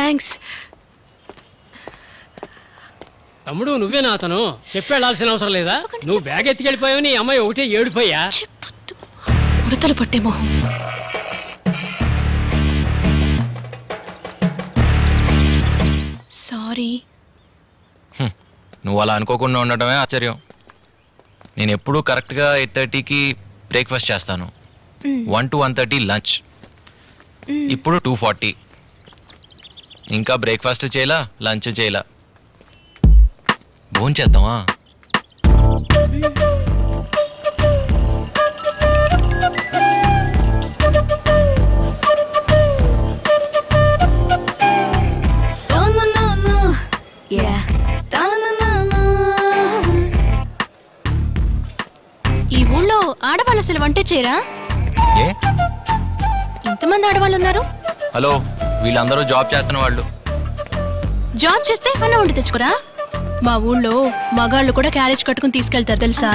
Thanks. తమ్ముడు నువ్వేనా అతను? చెప్పేళ్ళాల్సిన అవసరం లేదా? నువ్వు బ్యాగ్ ఎత్తుకెళ్ళిపోయావు, నీ అమ్మాయి ఒకటే ఏడిపోయా. ఉడతలు పట్టే మొహం. సారీ. నువ్వు అలా అనుకోకుండా ఉండటమే ఆశ్చర్యం. నేను ఎప్పుడూ కరెక్ట్గా 8:30కి బ్రేక్ఫాస్ట్ చేస్తాను. 1 to 1:30 లంచ్. ఇప్పుడు 2:40. ఇంకా బ్రేక్ఫాస్ట్ చేయలా, లంచ్ చేయలా. భోంచేద్దామా? ఈ ఊళ్ళో ఆడవాళ్ళు అసలు వంటే చేయరా? ఏ ఇంతమంది ఆడవాళ్ళు ఉన్నారు? హలో, వీళ్ళందరూ జాబ్ చేస్తున్న వాళ్ళు. జాబ్ చేస్తే అన్న వండి తెచ్చుకోరా? మా ఊళ్ళో మగాళ్ళు కూడా క్యారేజ్ కట్టుకుని తీసుకెళ్తారు తెలుసా?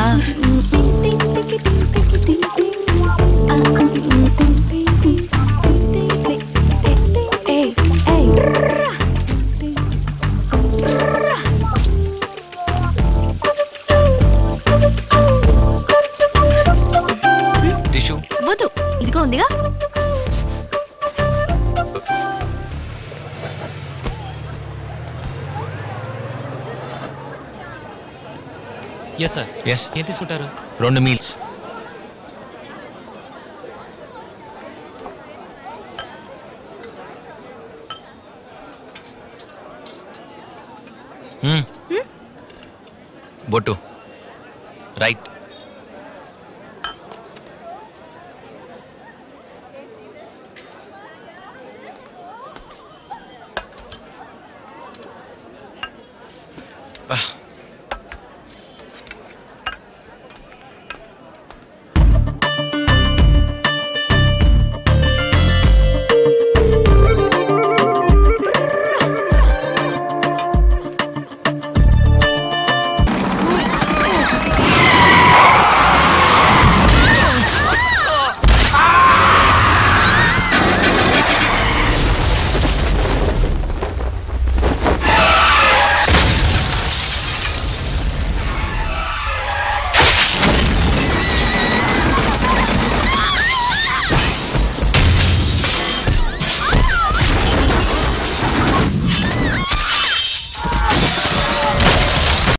టిష్యూ వద్దు, ఇదిగో ఉందిగా. Yes sir. ఎస్. ఏం తీసుకుంటారు? 2 మీల్స్. బొట్టు రైట్.